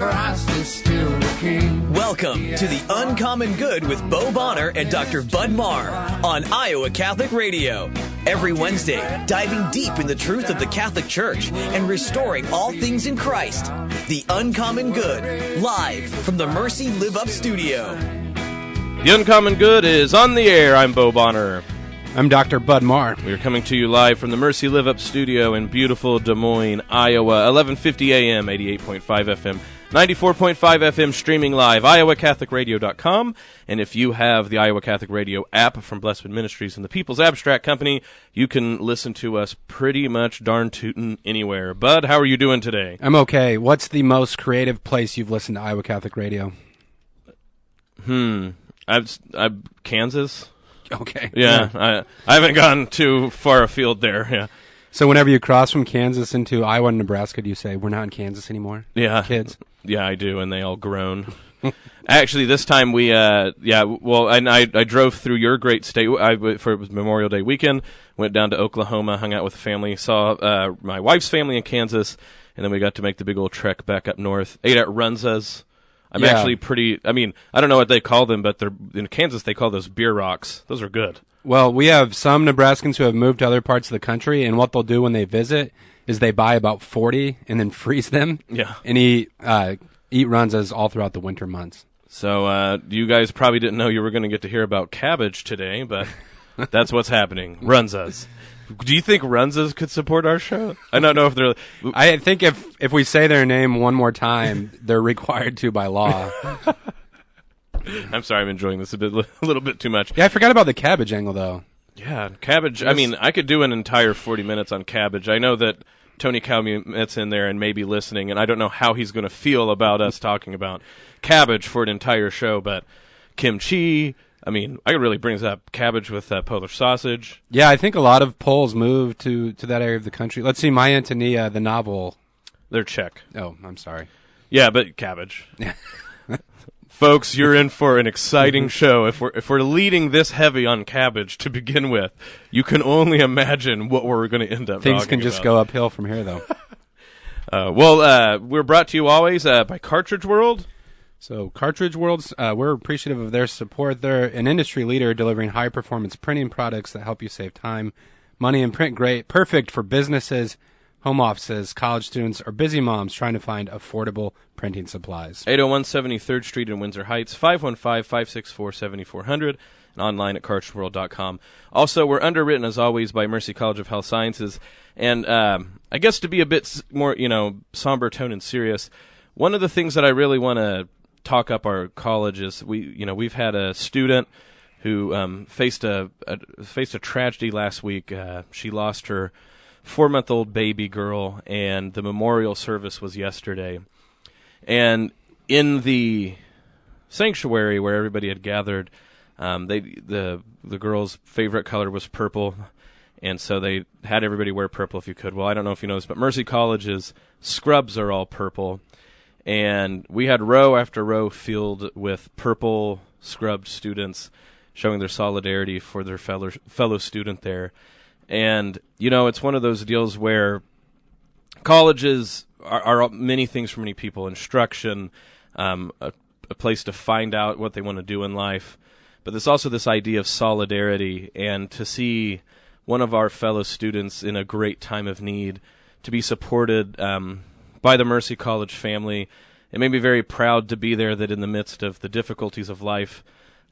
Christ is still the King. Welcome to The Uncommon Good with Bo Bonner and Dr. Bud Marr on Iowa Catholic Radio. Every Wednesday, diving deep in the truth of the Catholic Church and restoring all things in Christ. The Uncommon Good, live from the Mercy Live Up studio. The Uncommon Good is on the air. I'm Bo Bonner. I'm Dr. Bud Marr. We are coming to you live from the Mercy Live Up studio in beautiful Des Moines, Iowa. 1150 AM, 88.5 FM, 94.5 FM, streaming live, iowacatholicradio.com. And if you have the Iowa Catholic Radio app from Blessed Ministries and the People's Abstract Company, you can listen to us pretty much darn tootin' anywhere. Bud, how are you doing today? I'm okay. What's the most creative place you've listened to Iowa Catholic Radio? I've Kansas. Okay. Yeah. I haven't gone too far afield there. Yeah. So whenever you cross from Kansas into Iowa and Nebraska, do you say, we're not in Kansas anymore? Yeah. Kids? Yeah, I do, and they all groan. Actually, this time I drove through your great state. For it was Memorial Day weekend, went down to Oklahoma, hung out with the family, saw my wife's family in Kansas, and then we got to make the big old trek back up north. Ate at Runza's. I'm actually I don't know what they call them, but in Kansas they call those beer rocks. Those are good. Well, we have some Nebraskans who have moved to other parts of the country, and what they'll do when they visit is they buy about 40 and then freeze them. Yeah. And eat Runzas all throughout the winter months. So you guys probably didn't know you were going to get to hear about cabbage today, but that's what's happening. Runzas. Do you think Runzas could support our show? I don't know if they're... I think if we say their name one more time, they're required to by law. I'm sorry, I'm enjoying this a little bit too much. Yeah, I forgot about the cabbage angle, though. Yeah, cabbage. I mean, I could do an entire 40 minutes on cabbage. I know that Tony Calmette's in there and may be listening, and I don't know how he's going to feel about us talking about cabbage for an entire show, but kimchi... I mean, I could really bring this up. Cabbage with Polish sausage. Yeah, I think a lot of Poles moved to that area of the country. Let's see, My Antonia, the novel. They're Czech. Oh, I'm sorry. Yeah, but cabbage. Folks, you're in for an exciting show. If we're leading this heavy on cabbage to begin with, you can only imagine what we're going to end up Things can just go uphill from here, though. We're brought to you always by Cartridge World. So Cartridge Worlds, we're appreciative of their support. They're an industry leader delivering high-performance printing products that help you save time, money, and print great. Perfect for businesses, home offices, college students, or busy moms trying to find affordable printing supplies. 801 73rd Street in Windsor Heights, 515-564-7400, and online at cartridgeworld.com. Also, we're underwritten, as always, by Mercy College of Health Sciences. And I guess to be a bit more, somber tone and serious, one of the things that I really want to talk up our college is we've had a student who faced a tragedy last week. She lost her 4-month-old baby girl, and the memorial service was yesterday. And in the sanctuary where everybody had gathered, the girl's favorite color was purple, and so they had everybody wear purple if you could. Well, I don't know if you noticed, but Mercy College's scrubs are all purple. And we had row after row filled with purple scrubbed students showing their solidarity for their fellow student there. And, it's one of those deals where colleges are many things for many people. Instruction, a place to find out what they want to do in life. But there's also this idea of solidarity, and to see one of our fellow students in a great time of need, to be supported by the Mercy College family. It made me very proud to be there, that in the midst of the difficulties of life,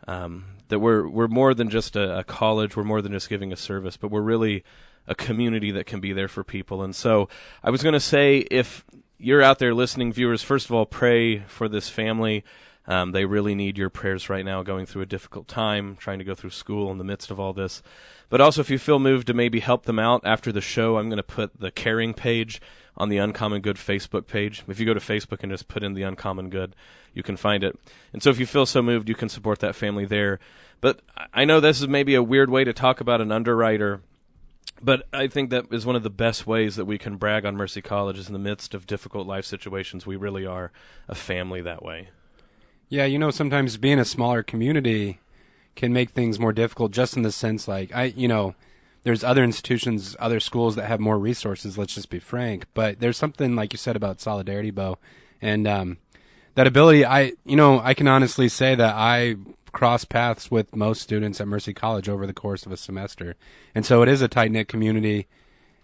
that we're more than just a college, we're more than just giving a service, but we're really a community that can be there for people. And so I was going to say, if you're out there listening, viewers, first of all, pray for this family. They really need your prayers right now, going through a difficult time, trying to go through school in the midst of all this. But also, if you feel moved to maybe help them out after the show, I'm going to put the caring page on the Uncommon Good Facebook page. If you go to Facebook and just put in the Uncommon Good, you can find it. And so if you feel so moved, you can support that family there. But I know this is maybe a weird way to talk about an underwriter, but I think that is one of the best ways that we can brag on Mercy College, is in the midst of difficult life situations. We really are a family that way. Yeah, sometimes being a smaller community can make things more difficult, just in the sense, there's other institutions, other schools that have more resources, let's just be frank. But there's something, like you said, about solidarity, Bo. And that ability. I can honestly say that I cross paths with most students at Mercy College over the course of a semester, and so it is a tight knit community.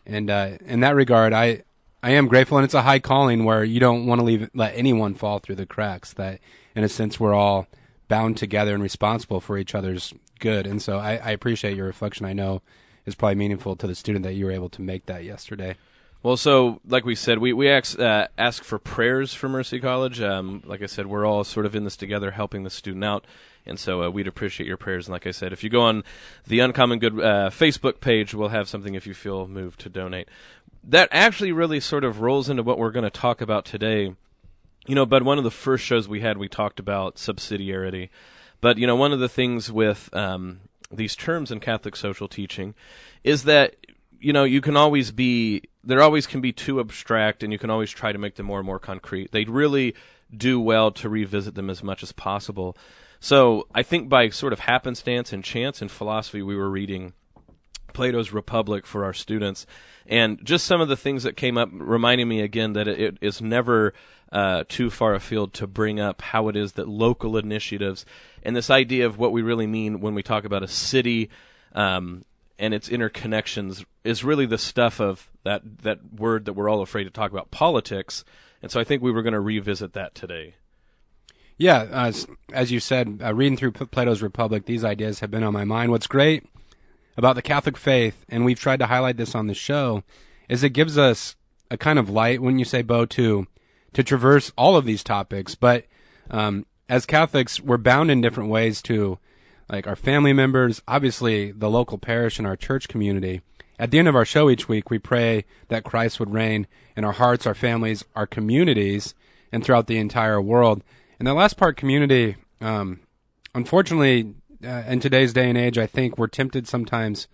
And in that regard, I am grateful, and it's a high calling where you don't want to let anyone fall through the cracks. That in a sense we're all bound together and responsible for each other's good. And so I appreciate your reflection. I know is probably meaningful to the student that you were able to make that yesterday. Well, so like we said, we ask for prayers for Mercy College. Like I said, we're all sort of in this together, helping the student out, and so we'd appreciate your prayers. And like I said, if you go on the Uncommon Good Facebook page, we'll have something if you feel moved to donate. That actually really sort of rolls into what we're going to talk about today. But one of the first shows we had, we talked about subsidiarity. But, one of the things with these terms in Catholic social teaching is that, you can always there always can be too abstract, and you can always try to make them more and more concrete. They really do well to revisit them as much as possible. So I think by sort of happenstance and chance in philosophy, we were reading Plato's Republic for our students, and just some of the things that came up reminding me again that it is never too far afield to bring up how it is that local initiatives and this idea of what we really mean when we talk about a city and its interconnections is really the stuff of that word that we're all afraid to talk about, politics. And so I think we were going to revisit that today. Yeah, as you said, reading through Plato's Republic, these ideas have been on my mind. What's great about the Catholic faith, and we've tried to highlight this on the show, is it gives us a kind of light, wouldn't you say, Bo, to traverse all of these topics. But as Catholics, we're bound in different ways to like our family members, obviously the local parish and our church community. At the end of our show each week, we pray that Christ would reign in our hearts, our families, our communities, and throughout the entire world. And that last part, community, unfortunately, in today's day and age, I think we're tempted sometimes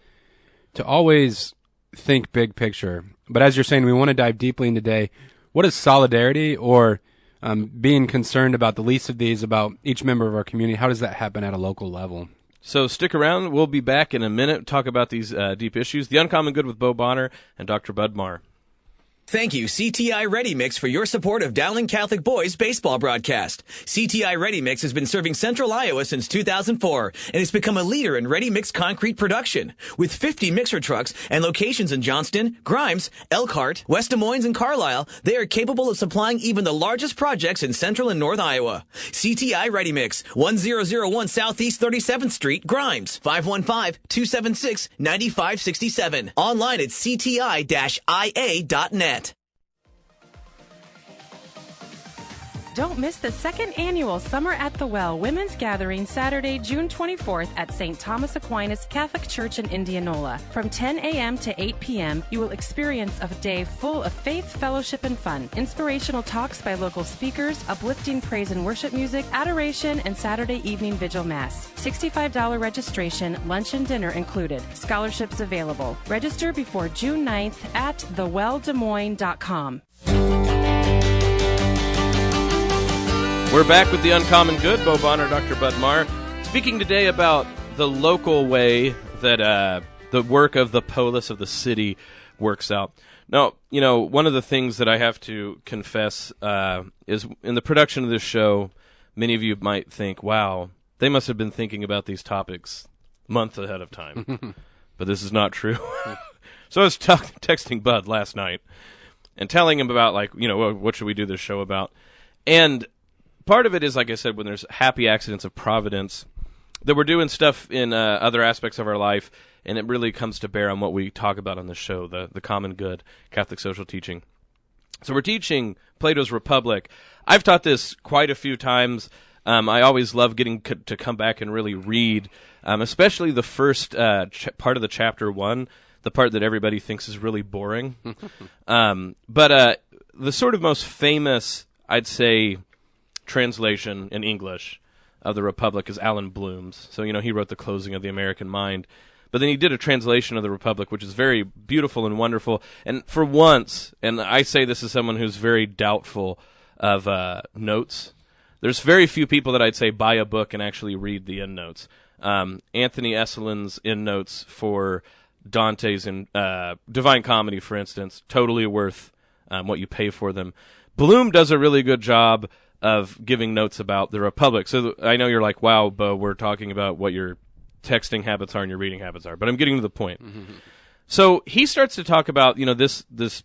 to always think big picture. But as you're saying, we want to dive deeply in today. What is solidarity, or being concerned about the least of these, about each member of our community? How does that happen at a local level? So stick around. We'll be back in a minute to talk about these deep issues. The Uncommon Good with Bo Bonner and Dr. Bud Marr. Thank you, CTI Ready Mix, for your support of Dowling Catholic Boys baseball broadcast. CTI Ready Mix has been serving Central Iowa since 2004 and has become a leader in ready mix concrete production. With 50 mixer trucks and locations in Johnston, Grimes, Elkhart, West Des Moines, and Carlisle, they are capable of supplying even the largest projects in Central and North Iowa. CTI Ready Mix, 1001 Southeast 37th Street, Grimes, 515-276-9567. Online at cti-ia.net. Don't miss the second annual Summer at the Well Women's Gathering Saturday, June 24th at St. Thomas Aquinas Catholic Church in Indianola. From 10 a.m. to 8 p.m., you will experience a day full of faith, fellowship, and fun. Inspirational talks by local speakers, uplifting praise and worship music, adoration, and Saturday evening vigil mass. $65 registration, lunch and dinner included. Scholarships available. Register before June 9th at thewelldesmoines.com. We're back with the Uncommon Good, Bo Bonner, Dr. Bud Marr, speaking today about the local way that the work of the polis of the city works out. Now, one of the things that I have to confess is in the production of this show, many of you might think, wow, they must have been thinking about these topics months ahead of time. But this is not true. So I was texting Bud last night and telling him about, what should we do this show about? And part of it is, like I said, when there's happy accidents of providence, that we're doing stuff in other aspects of our life, and it really comes to bear on what we talk about on the show, the common good, Catholic social teaching. So we're teaching Plato's Republic. I've taught this quite a few times. I always love getting to come back and really read, especially the first part of the chapter 1, the part that everybody thinks is really boring. But the sort of most famous, I'd say, translation in English of the Republic is Alan Bloom's. So, he wrote The Closing of the American Mind. But then he did a translation of the Republic, which is very beautiful and wonderful. And for once, and I say this as someone who's very doubtful of notes, there's very few people that I'd say buy a book and actually read the endnotes. Anthony Esselin's endnotes for Dante's Divine Comedy, for instance, totally worth what you pay for them. Bloom does a really good job of giving notes about the Republic. So I know you're like, wow, Bo, we're talking about what your texting habits are and your reading habits are, but I'm getting to the point. Mm-hmm. So he starts to talk about, this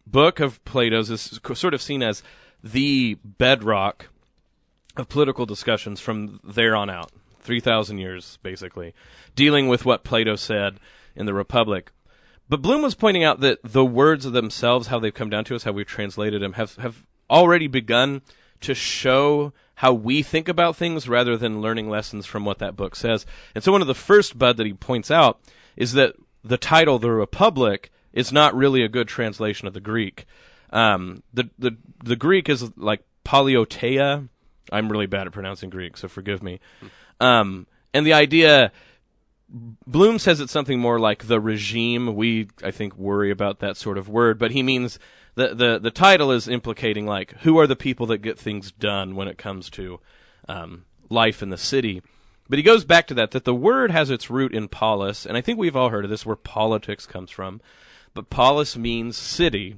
book of Plato's is sort of seen as the bedrock of political discussions from there on out, 3,000 years, basically, dealing with what Plato said in the Republic. But Bloom was pointing out that the words themselves, how they've come down to us, how we've translated them, have already begun to show how we think about things rather than learning lessons from what that book says. And so one of the first, Bud, that he points out is that the title, The Republic, is not really a good translation of the Greek. The Greek is like polioteia. I'm really bad at pronouncing Greek, so forgive me. And the idea, Bloom says it's something more like the regime. We, I think, worry about that sort of word, but he means the title is implicating, like, who are the people that get things done when it comes to life in the city. But he goes back to that the word has its root in polis, and I think we've all heard of this, where politics comes from. But polis means city.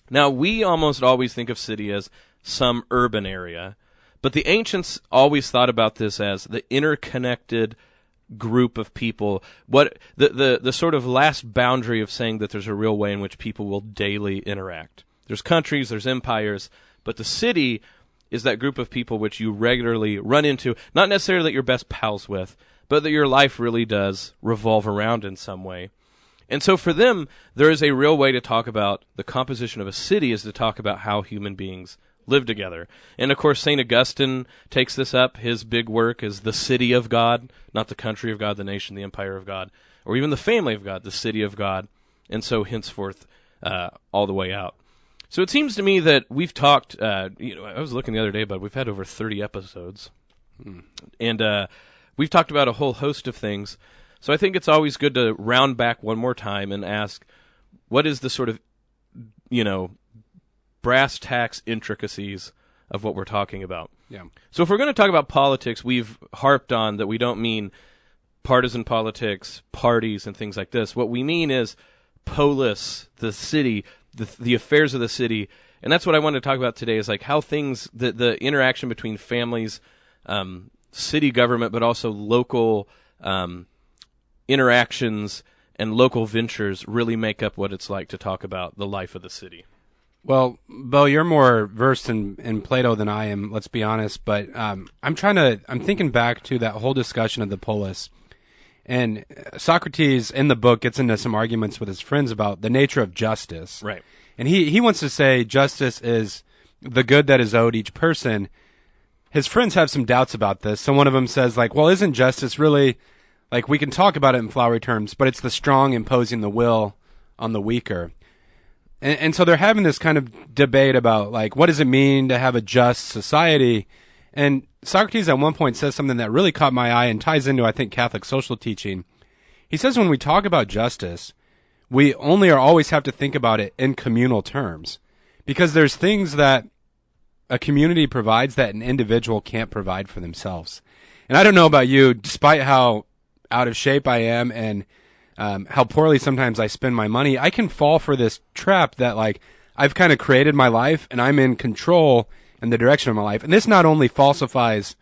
Now, we almost always think of city as some urban area, but the ancients always thought about this as the interconnected group of people, what the sort of last boundary of saying that there's a real way in which people will daily interact. There's countries, there's empires, but the city is that group of people which you regularly run into, not necessarily that you're best pals with, but that your life really does revolve around in some way. And so for them, there is a real way to talk about the composition of a city is to talk about how human beings live together. And of course, St. Augustine takes this up. His big work is the city of God, not the country of God, the nation, the empire of God, or even the family of God, the city of God, and so henceforth all the way out. So it seems to me that we've talked, I was looking the other day, but we've had over 30 episodes, and we've talked about a whole host of things. So I think it's always good to round back one more time and ask, what is the sort of, brass tacks intricacies of what we're talking about? Yeah. So if we're going to talk about politics, we've harped on that we don't mean partisan politics, parties, and things like this. What we mean is polis, the city, the affairs of the city, and that's what I want to talk about today, is like how things, the interaction between families, city government, but also local interactions and local ventures really make up what it's like to talk about the life of the city. Well, Bo, you're more versed in Plato than I am, let's be honest, but I'm thinking back to that whole discussion of the polis. And Socrates, in the book, gets into some arguments with his friends about the nature of justice. Right. And he wants to say justice is the good that is owed each person. His friends have some doubts about this. So one of them says, like, well, isn't justice really, like, we can talk about it in flowery terms, but it's the strong imposing the will on the weaker. And so they're having this kind of debate about, like, what does it mean to have a just society? And Socrates at one point says something that really caught my eye and ties into, I think, Catholic social teaching. He says when we talk about justice, we only or always have to think about it in communal terms, because there's things that a community provides that an individual can't provide for themselves. And I don't know about you, despite how out of shape I am and how poorly sometimes I spend my money, I can fall for this trap that, like, I've kind of created my life and I'm in control in the direction of my life. And this not only falsifies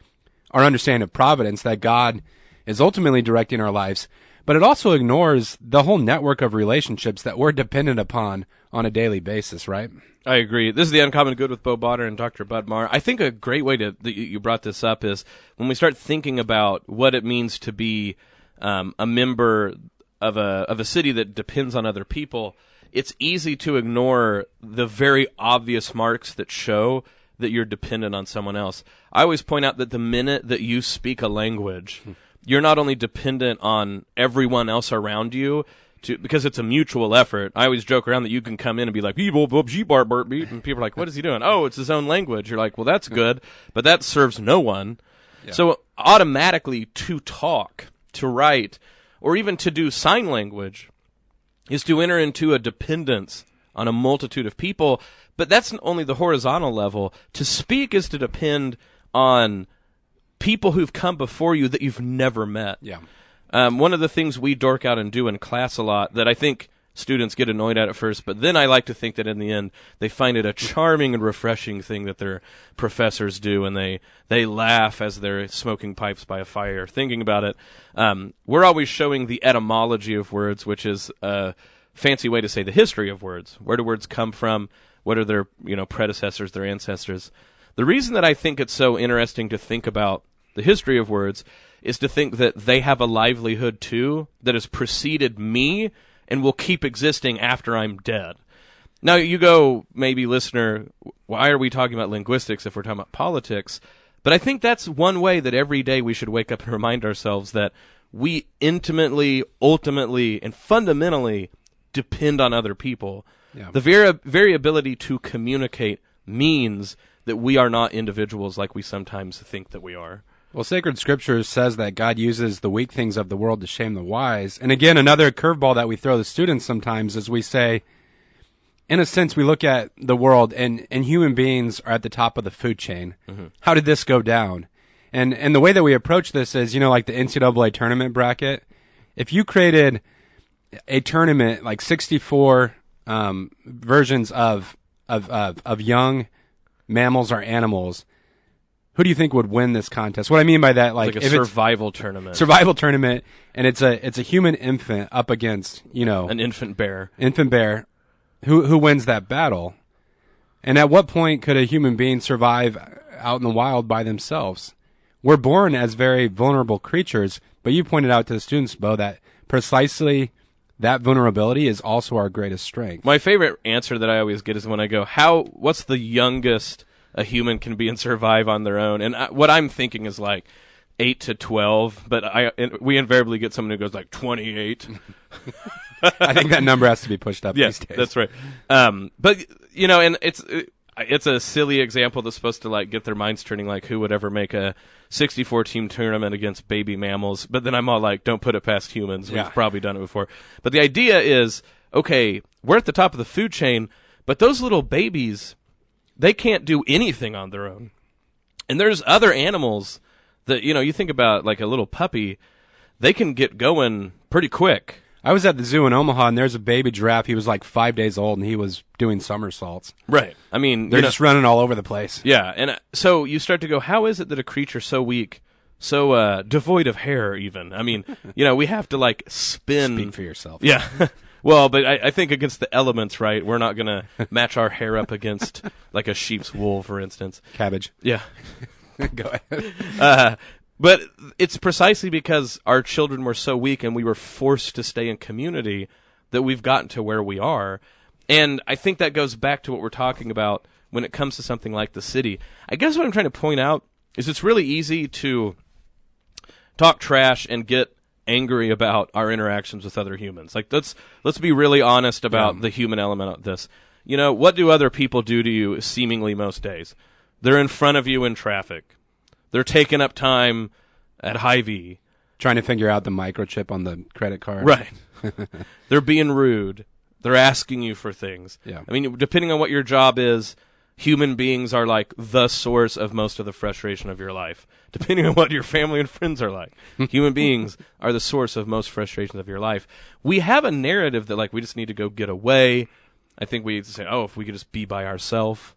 our understanding of providence, that God is ultimately directing our lives, but it also ignores the whole network of relationships that we're dependent upon on a daily basis, right? I agree. This is The Uncommon Good with Bo Bonner and Dr. Bud Marr. I think a great way that you brought this up is when we start thinking about what it means to be a member of a city that depends on other people, it's easy to ignore the very obvious marks that show that you're dependent on someone else. I always point out that the minute that you speak a language, you're not only dependent on everyone else around you, because it's a mutual effort. I always joke around that you can come in and be like, and people are like, what is he doing? Oh, it's his own language. You're like, well, that's good, but that serves no one. Yeah. So automatically to talk, to write, or even to do sign language is to enter into a dependence on a multitude of people. But that's only the horizontal level. To speak is to depend on people who've come before you that you've never met. Yeah. One of the things we dork out and do in class a lot that I think students get annoyed at first, but then I like to think that in the end they find it a charming and refreshing thing that their professors do, and they laugh as they're smoking pipes by a fire thinking about it. We're always showing the etymology of words, which is a fancy way to say the history of words. Where do words come from? What are their predecessors, their ancestors? The reason that I think it's so interesting to think about the history of words is to think that they have a livelihood too that has preceded me and will keep existing after I'm dead. Now you go, maybe listener, why are we talking about linguistics if we're talking about politics? But I think that's one way that every day we should wake up and remind ourselves that we intimately, ultimately, and fundamentally depend on other people. Yeah. The very ability to communicate means that we are not individuals like we sometimes think that we are. Well, sacred scripture says that God uses the weak things of the world to shame the wise. And again, another curveball that we throw the students sometimes is we say, in a sense, we look at the world and human beings are at the top of the food chain. Mm-hmm. How did this go down? And the way that we approach this is, like the NCAA tournament bracket. If you created a tournament like 64 versions of young mammals or animals, who do you think would win this contest? What I mean by that, like a survival tournament. Survival tournament, and it's a human infant up against, an infant bear. Infant bear. Who wins that battle? And at what point could a human being survive out in the wild by themselves? We're born as very vulnerable creatures, but you pointed out to the students, Bo, that precisely that vulnerability is also our greatest strength. My favorite answer that I always get is when I go, what's the youngest a human can be and survive on their own? And what I'm thinking is like 8 to 12, but we invariably get someone who goes like 28. I think that number has to be pushed up these days. That's right. But and it's a silly example that's supposed to like get their minds turning, like who would ever make a 64 team tournament against baby mammals? But then I'm all like, don't put it past humans. We've probably done it before. But the idea is, okay, we're at the top of the food chain, but those little babies, they can't do anything on their own. And there's other animals that, you think about like a little puppy, they can get going pretty quick. I was at the zoo in Omaha, and there's a baby giraffe. He was like 5 days old, and he was doing somersaults. Right. I mean, they're just running all over the place. Yeah, and so you start to go, how is it that a creature so weak, so devoid of hair even? I mean, we have to like spin. Speak for yourself. Yeah. Well, but I think against the elements, right, we're not going to match our hair up against like a sheep's wool, for instance. Cabbage. Yeah. Go ahead. But it's precisely because our children were so weak and we were forced to stay in community that we've gotten to where we are. And I think that goes back to what we're talking about when it comes to something like the city. I guess what I'm trying to point out is it's really easy to talk trash and get angry about our interactions with other humans. Like, let's be really honest about the human element of this. What do other people do to you seemingly most days? They're in front of you in traffic. They're taking up time at Hy-Vee. Trying to figure out the microchip on the credit card. Right. They're being rude. They're asking you for things. Yeah. I mean, depending on what your job is, human beings are like the source of most of the frustration of your life. Depending on what your family and friends are like, human beings are the source of most frustrations of your life. We have a narrative that like we just need to go get away. I think we say, if we could just be by ourselves.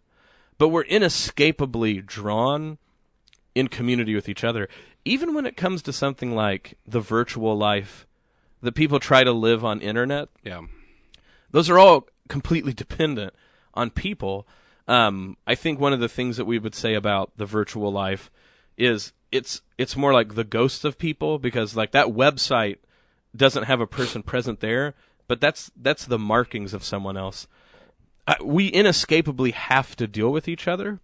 But we're inescapably drawn in community with each other, even when it comes to something like the virtual life that people try to live on internet. Yeah, those are all completely dependent on people. I think one of the things that we would say about the virtual life is it's more like the ghosts of people, because like that website doesn't have a person present there, but that's the markings of someone else. We inescapably have to deal with each other.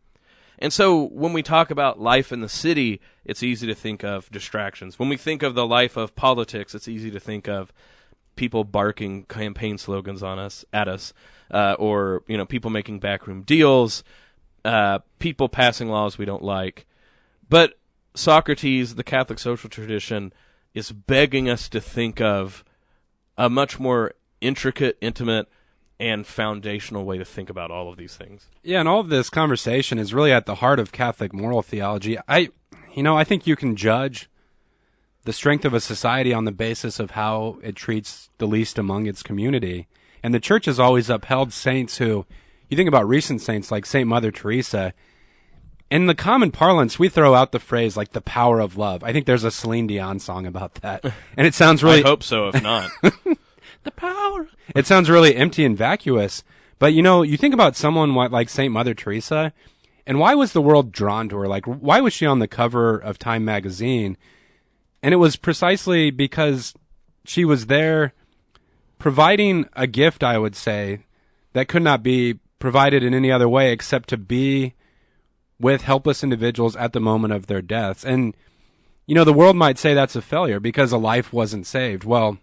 And so when we talk about life in the city, it's easy to think of distractions. When we think of the life of politics, it's easy to think of people barking campaign slogans at us, or people making backroom deals, people passing laws we don't like. But Socrates, the Catholic social tradition, is begging us to think of a much more intricate, intimate, and foundational way to think about all of these things. Yeah, and all of this conversation is really at the heart of Catholic moral theology. I think you can judge the strength of a society on the basis of how it treats the least among its community. And the church has always upheld saints who, you think about recent saints like Saint Mother Teresa. In the common parlance, we throw out the phrase like the power of love. I think there's a Celine Dion song about that. And it sounds really... I hope so, if not. The power. It sounds really empty and vacuous. But, you think about someone like Saint Mother Teresa, and why was the world drawn to her? Like, why was she on the cover of Time magazine? And it was precisely because she was there providing a gift, I would say, that could not be provided in any other way except to be with helpless individuals at the moment of their deaths. And, the world might say that's a failure because a life wasn't saved. Well,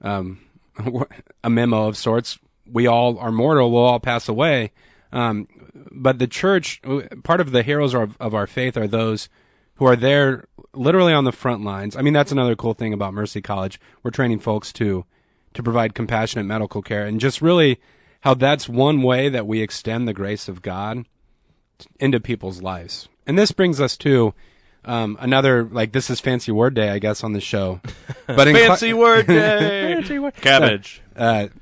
a memo of sorts. We all are mortal. We'll all pass away. But the church, part of the heroes of our faith are those who are there literally on the front lines. I mean, that's another cool thing about Mercy College. We're training folks to provide compassionate medical care, and just really how that's one way that we extend the grace of God into people's lives. And this brings us to another, this is Fancy Word Day, I guess, on the show. But Fancy Word Day! Fancy word. Cabbage.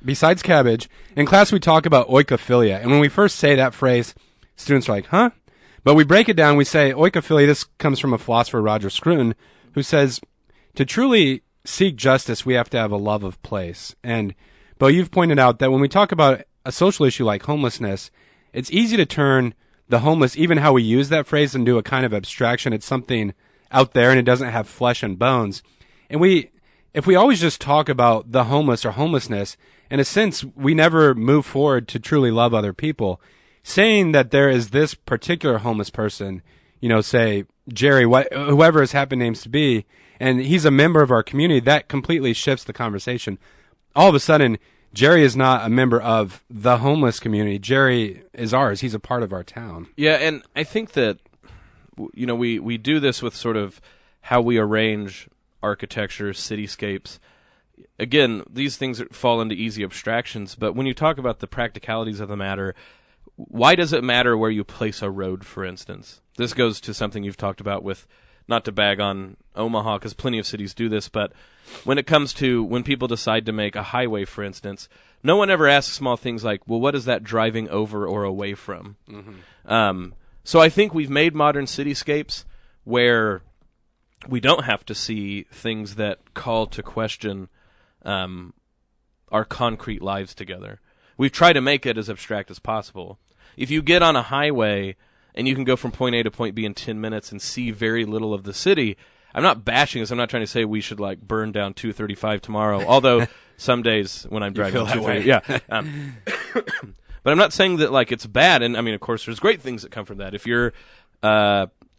Besides cabbage, in class we talk about oikophilia. And when we first say that phrase, students are like, huh? But we break it down, we say oikophilia, this comes from a philosopher, Roger Scruton, who says, to truly seek justice, we have to have a love of place. And, Bo, you've pointed out that when we talk about a social issue like homelessness, it's easy to turn the homeless, even how we use that phrase, into a kind of abstraction. It's something out there and it doesn't have flesh and bones. And if we always just talk about the homeless or homelessness, in a sense, we never move forward to truly love other people. Saying that there is this particular homeless person, say Jerry, whoever his happen names to be, and he's a member of our community, that completely shifts the conversation. All of a sudden, Jerry is not a member of the homeless community. Jerry is ours. He's a part of our town. Yeah, and I think that, we do this with sort of how we arrange architecture, cityscapes. Again, these things fall into easy abstractions, but when you talk about the practicalities of the matter, why does it matter where you place a road, for instance? This goes to something you've talked about with, not to bag on Omaha, because plenty of cities do this, but when it comes to when people decide to make a highway, for instance, no one ever asks small things like, well, what is that driving over or away from? Mm-hmm. So I think we've made modern cityscapes where we don't have to see things that call to question our concrete lives together. We've tried to make it as abstract as possible. If you get on a highway and you can go from point A to point B in 10 minutes and see very little of the city, I'm not bashing this. I'm not trying to say we should burn down 235 tomorrow, although some days when I'm driving 235, yeah. But I'm not saying that it's bad. And I mean, of course, there's great things that come from that. If you're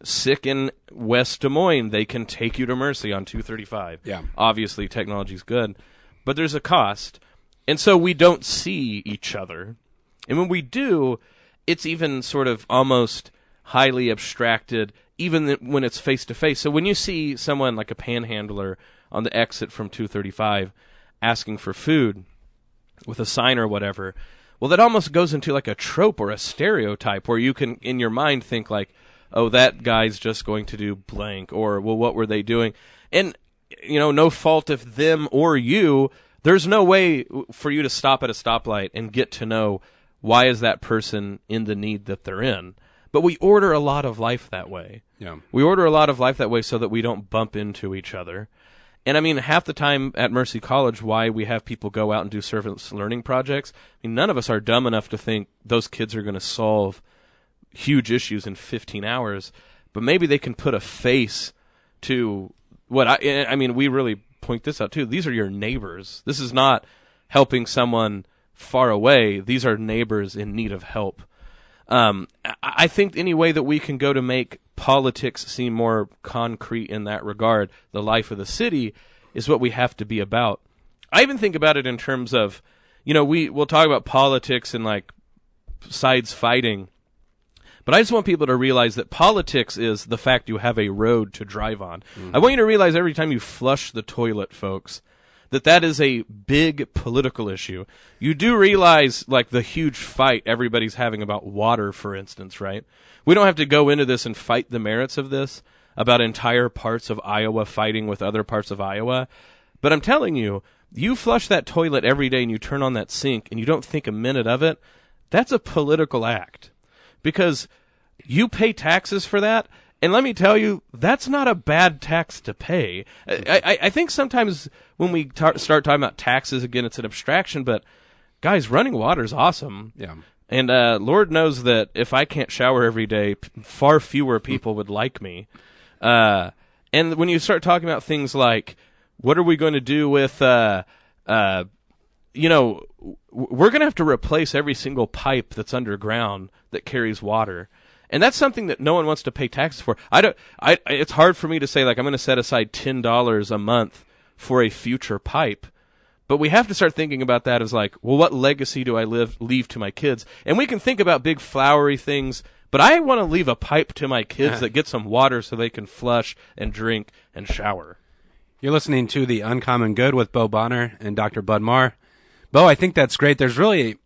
sick in West Des Moines, they can take you to Mercy on 235. Yeah. Obviously, technology's good, but there's a cost. And so we don't see each other. And when we do, it's even sort of almost highly abstracted, even when it's face-to-face. So when you see someone like a panhandler on the exit from 235 asking for food with a sign or whatever, well, that almost goes into a trope or a stereotype where you can, in your mind, think oh, that guy's just going to do blank, or, well, what were they doing? And, no fault of them or you, there's no way for you to stop at a stoplight and get to know why is that person in the need that they're in. But we order a lot of life that way. Yeah. We order a lot of life that way so that we don't bump into each other. And I mean, half the time at Mercy College, why we have people go out and do service learning projects, I mean, none of us are dumb enough to think those kids are going to solve huge issues in 15 hours, but maybe they can put a face to what I mean, we really point this out too. These are your neighbors. This is not helping someone far away. These are neighbors in need of help. I think any way that we can go to make politics seem more concrete in that regard, the life of the city, is what we have to be about. I even think about it in terms of, we'll talk about politics and sides fighting, but I just want people to realize that politics is the fact you have a road to drive on. Mm-hmm. I want you to realize every time you flush the toilet, folks, that is a big political issue. You do realize, the huge fight everybody's having about water, for instance, right? We don't have to go into this and fight the merits of this, about entire parts of Iowa fighting with other parts of Iowa. But I'm telling you, you flush that toilet every day and you turn on that sink and you don't think a minute of it, that's a political act. Because you pay taxes for that, and let me tell you, that's not a bad tax to pay. I think sometimes when we start talking about taxes, again, it's an abstraction, but guys, running water is awesome. Yeah. And Lord knows that if I can't shower every day, far fewer people would like me. And when you start talking about things like, what are we going to do with, we're going to have to replace every single pipe that's underground that carries water. And that's something that no one wants to pay taxes for. It's hard for me to say, like, I'm going to set aside $10 a month for a future pipe. But we have to start thinking about that as like, well, what legacy do I leave to my kids? And we can think about big flowery things, but I want to leave a pipe to my kids that gets them water so they can flush and drink and shower. You're listening to The Uncommon Good with Bo Bonner and Dr. Bud Marr. Bo, I think that's great. There's really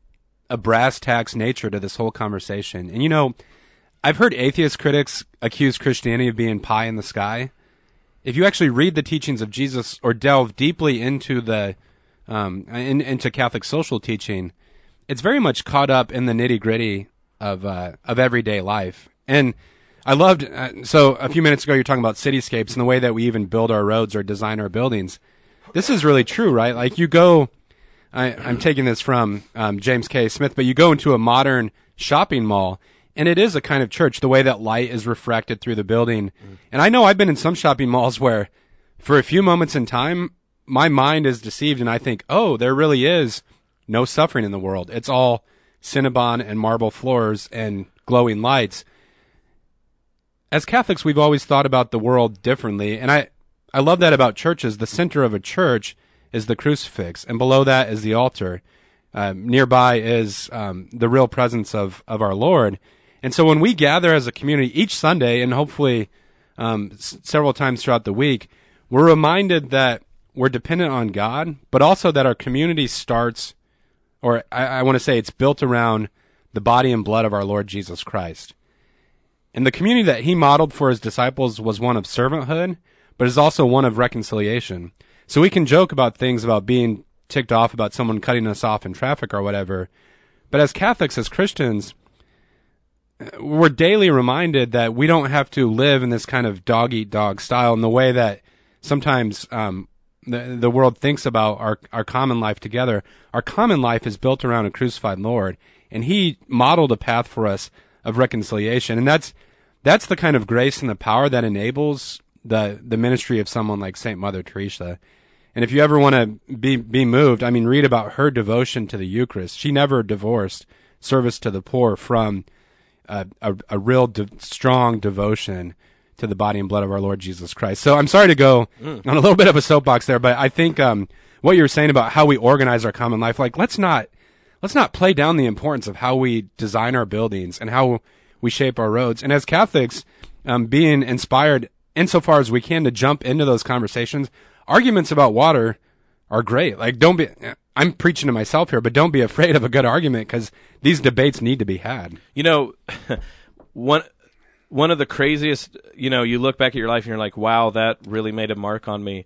a brass tacks nature to this whole conversation. And, I've heard atheist critics accuse Christianity of being pie in the sky. If you actually read the teachings of Jesus or delve deeply into into Catholic social teaching, it's very much caught up in the nitty-gritty of everyday life. And I loved, so a few minutes ago you're talking about cityscapes and the way that we even build our roads or design our buildings. This is really true, right? Like you go, I'm taking this from James K. Smith, but you go into a modern shopping mall, and it is a kind of church, the way that light is refracted through the building. And I know I've been in some shopping malls where for a few moments in time, my mind is deceived and I think, oh, there really is no suffering in the world. It's all Cinnabon and marble floors and glowing lights. As Catholics, we've always thought about the world differently, and I love that about churches. The center of a church is the crucifix, and below that is the altar. Nearby is the real presence of our Lord. And so when we gather as a community each Sunday, and hopefully several times throughout the week, we're reminded that we're dependent on God, but also that our community starts, or I want to say it's built around the body and blood of our Lord Jesus Christ. And the community that he modeled for his disciples was one of servanthood, but is also one of reconciliation. So we can joke about things about being ticked off about someone cutting us off in traffic or whatever. But as Catholics, as Christians, we're daily reminded that we don't have to live in this kind of dog-eat-dog style in the way that sometimes the world thinks about our common life together. Our common life is built around a crucified Lord, and he modeled a path for us of reconciliation. And that's the kind of grace and the power that enables the ministry of someone like St. Mother Teresa. And if you ever want to be moved, I mean, read about her devotion to the Eucharist. She never divorced service to the poor from a real strong devotion to the body and blood of our Lord Jesus Christ. So I'm sorry to go on a little bit of a soapbox there, but I think what you were saying about how we organize our common life, like let's not play down the importance of how we design our buildings and how we shape our roads. And as Catholics, being inspired insofar as we can to jump into those conversations. Arguments about water are great. Like, I'm preaching to myself here, but don't be afraid of a good argument, because these debates need to be had. One of the craziest, you look back at your life and you're like, wow, that really made a mark on me.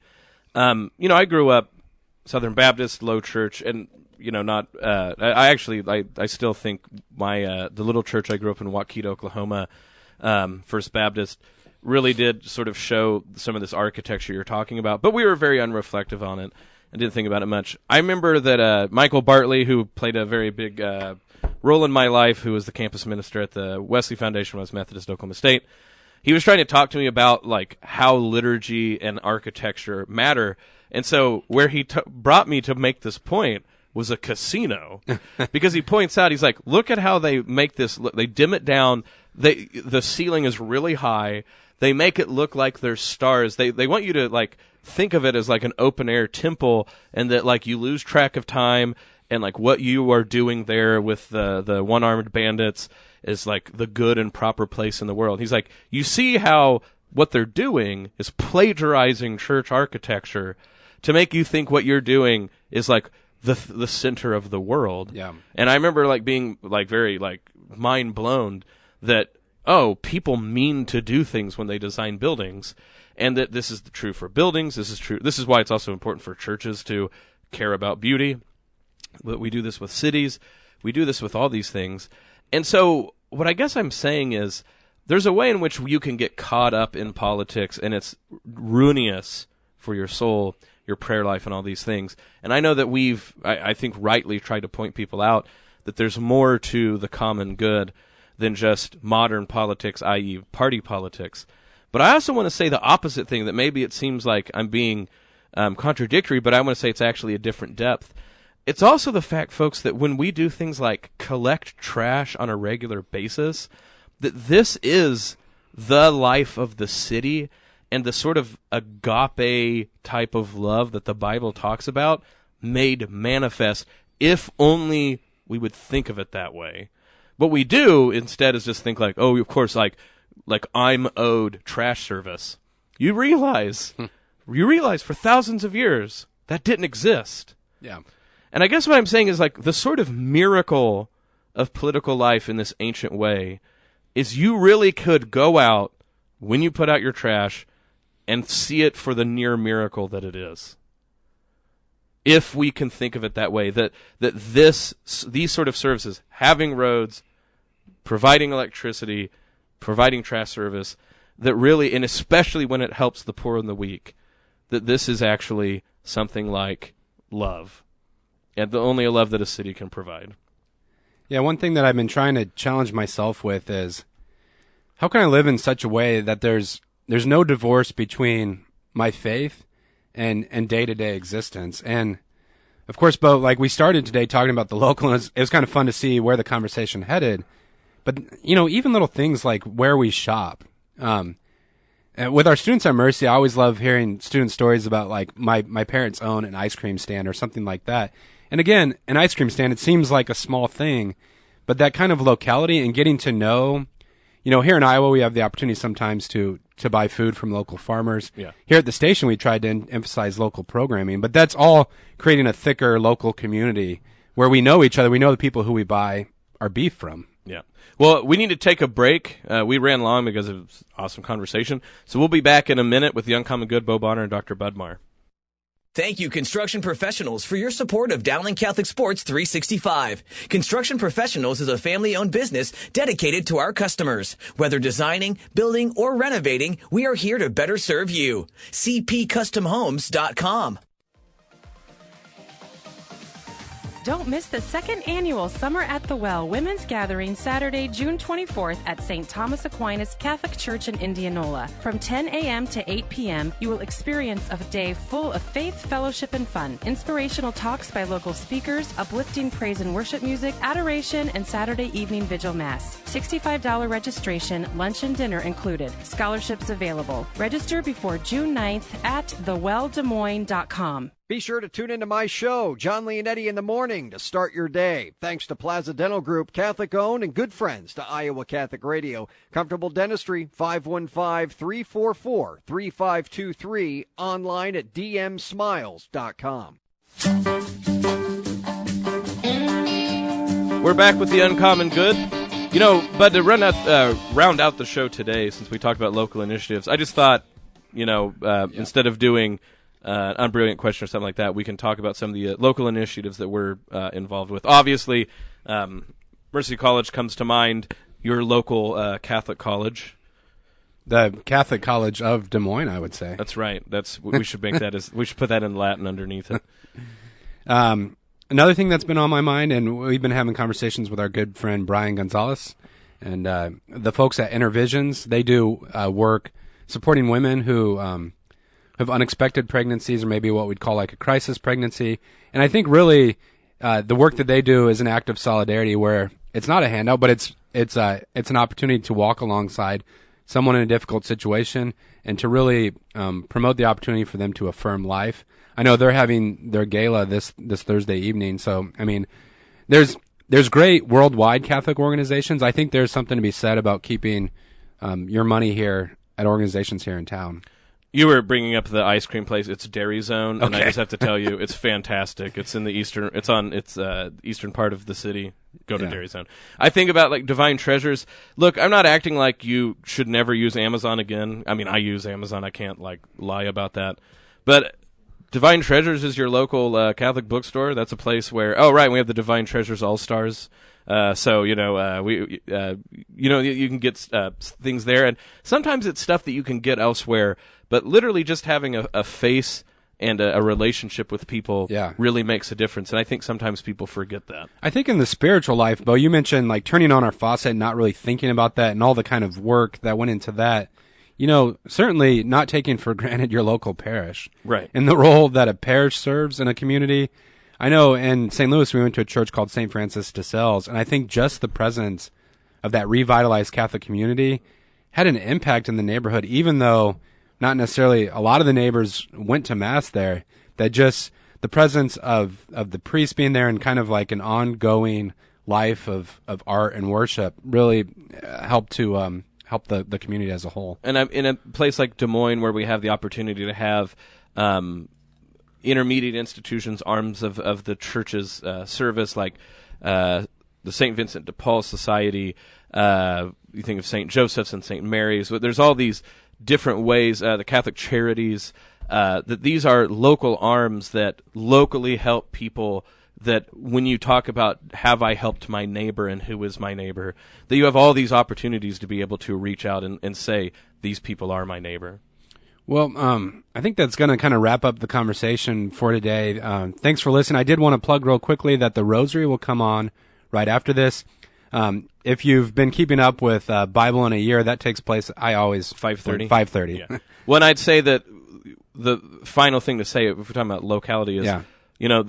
I grew up Southern Baptist, low church, and I still think the little church I grew up in Waukeeta, Oklahoma, First Baptist, really did sort of show some of this architecture you're talking about, but we were very unreflective on it and didn't think about it much. I remember that Michael Bartley, who played a very big role in my life, who was the campus minister at the Wesley Foundation West Methodist Oklahoma State, he was trying to talk to me about like how liturgy and architecture matter. And so where he brought me to make this point was a casino, because he points out, he's like, look at how they make this, they dim it down, the ceiling is really high, they make it look like there's stars, they want you to like think of it as like an open air temple, and that like you lose track of time, and like what you are doing there with the one-armed bandits is like the good and proper place in the world. He's like, you see how what they're doing is plagiarizing church architecture to make you think what you're doing is like the center of the world. Yeah. And I remember like being like very like mind blown that oh, people mean to do things when they design buildings, and that this is true for buildings. This is true. This is why it's also important for churches to care about beauty. But we do this with cities. We do this with all these things. And so what I guess I'm saying is there's a way in which you can get caught up in politics, and it's ruinous for your soul, your prayer life, and all these things. And I know that we've, I think, rightly tried to point people out that there's more to the common good than just modern politics, i.e. party politics. But I also want to say the opposite thing, that maybe it seems like I'm being contradictory, but I want to say it's actually a different depth. It's also the fact, folks, that when we do things like collect trash on a regular basis, that this is the life of the city and the sort of agape type of love that the Bible talks about made manifest, if only we would think of it that way. What we do instead is just think like, oh, of course, like I'm owed trash service. You realize for thousands of years that didn't exist. Yeah. And I guess what I'm saying is like the sort of miracle of political life in this ancient way is you really could go out when you put out your trash and see it for the near miracle that it is. If we can think of it that way, that these sort of services, having roads, providing electricity, providing trash service, that really, and especially when it helps the poor and the weak, that this is actually something like love. And the only love that a city can provide. Yeah, one thing that I've been trying to challenge myself with is, how can I live in such a way that there's no divorce between my faith and day-to-day existence? And, of course, Bo, like we started today talking about the local, and it was kind of fun to see where the conversation headed. But, you know, even little things like where we shop. With our students at Mercy, I always love hearing student stories about, like, my parents own an ice cream stand or something like that. And again, an ice cream stand, it seems like a small thing, but that kind of locality and getting to know, you know, here in Iowa, we have the opportunity sometimes to buy food from local farmers. Yeah. Here at the station, we tried to emphasize local programming, but that's all creating a thicker local community where we know each other. We know the people who we buy our beef from. Yeah. Well, we need to take a break. We ran long because it was an awesome conversation. So we'll be back in a minute with the Uncommon Good, Bo Bonner, and Dr. Budmar. Thank you, construction professionals, for your support of Dowling Catholic Sports 365. Construction Professionals is a family-owned business dedicated to our customers. Whether designing, building, or renovating, we are here to better serve you. cpcustomhomes.com. Don't miss the second annual Summer at the Well Women's Gathering Saturday, June 24th at St. Thomas Aquinas Catholic Church in Indianola. From 10 a.m. to 8 p.m., you will experience a day full of faith, fellowship, and fun. Inspirational talks by local speakers, uplifting praise and worship music, adoration, and Saturday evening vigil mass. $65 registration, lunch and dinner included. Scholarships available. Register before June 9th at thewelldemoines.com. Be sure to tune into my show, John Leonetti in the Morning, to start your day. Thanks to Plaza Dental Group, Catholic-owned and good friends to Iowa Catholic Radio. Comfortable Dentistry, 515-344-3523, online at dmsmiles.com. We're back with the Uncommon Good. You know, but to round out the show today, since we talked about local initiatives, I just thought, you know, instead of doing an unbrilliant question or something like that, we can talk about some of the local initiatives that we're involved with. Obviously, Mercy College comes to mind, your local Catholic college. The Catholic College of Des Moines, I would say. That's right. We should make that we should put that in Latin underneath it. Another thing that's been on my mind, and we've been having conversations with our good friend Brian Gonzalez and the folks at Intervisions. They do work supporting women who have unexpected pregnancies, or maybe what we'd call like a crisis pregnancy. And I think really the work that they do is an act of solidarity, where it's not a handout, but it's an opportunity to walk alongside someone in a difficult situation and to really promote the opportunity for them to affirm life. I know they're having their gala this Thursday evening, so I mean, there's great worldwide Catholic organizations. I think there's something to be said about keeping your money here at organizations here in town. You were bringing up the ice cream place. It's Dairy Zone, and I Okay. just have to tell you, it's fantastic. It's in the eastern. It's on eastern part of the city. Go to Yeah. Dairy Zone. I think about like Divine Treasures. Look, I'm not acting like you should never use Amazon again. I mean, I use Amazon. I can't like lie about that. But Divine Treasures is your local Catholic bookstore. That's a place where we have the Divine Treasures All Stars. So you can get things there, and sometimes it's stuff that you can get elsewhere. But literally, just having a face and a relationship with people really makes a difference. And I think sometimes people forget that. I think in the spiritual life, Bo, you mentioned like turning on our faucet, not really thinking about that, and all the kind of work that went into that. Certainly not taking for granted your local parish, Right. and the role that a parish serves in a community. I know in St. Louis we went to a church called St. Francis de Sales, and I think just the presence of that revitalized Catholic community had an impact in the neighborhood, even though not necessarily a lot of the neighbors went to Mass there, that just the presence of the priest being there and kind of like an ongoing life of art and worship really helped to help the community as a whole. And I'm in a place like Des Moines where we have the opportunity to have intermediate institutions, arms of the church's service, like the St. Vincent de Paul Society. You think of St. Joseph's and St. Mary's. There's all these different ways, the Catholic Charities, that these are local arms that locally help people, that when you talk about have I helped my neighbor and who is my neighbor, that you have all these opportunities to be able to reach out and say, these people are my neighbor. Well, I think that's going to kind of wrap up the conversation for today. Thanks for listening. I did want to plug real quickly that the Rosary will come on right after this. If you've been keeping up with Bible in a Year, that takes place, 5:30. 5:30. Yeah. Well, and I'd say that the final thing to say, if we're talking about locality, is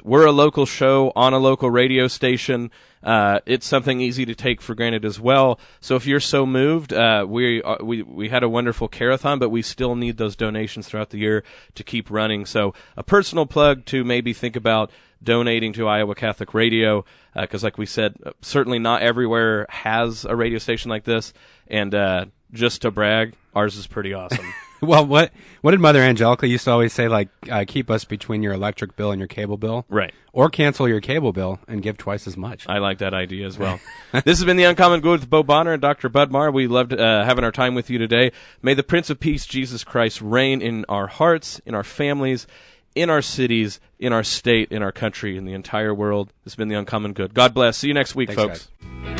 we're a local show on a local radio station. It's something easy to take for granted as well. So if you're so moved, we had a wonderful carathon, but we still need those donations throughout the year to keep running. So a personal plug to maybe think about donating to Iowa Catholic Radio, because like we said, certainly not everywhere has a radio station like this. And just to brag, ours is pretty awesome. Well, what did Mother Angelica used to always say, like, keep us between your electric bill and your cable bill? Right. Or cancel your cable bill and give twice as much. I like that idea as well. This has been The Uncommon Good with Bo Bonner and Dr. Bud Marr. We loved having our time with you today. May the Prince of Peace, Jesus Christ, reign in our hearts, in our families, in our cities, in our state, in our country, in the entire world. This has been The Uncommon Good. God bless. See you next week, Thanks, folks. guys.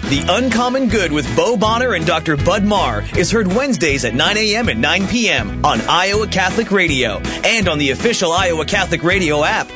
The Uncommon Good with Bo Bonner and Dr. Bud Marr is heard Wednesdays at 9 a.m. and 9 p.m. on Iowa Catholic Radio and on the official Iowa Catholic Radio app.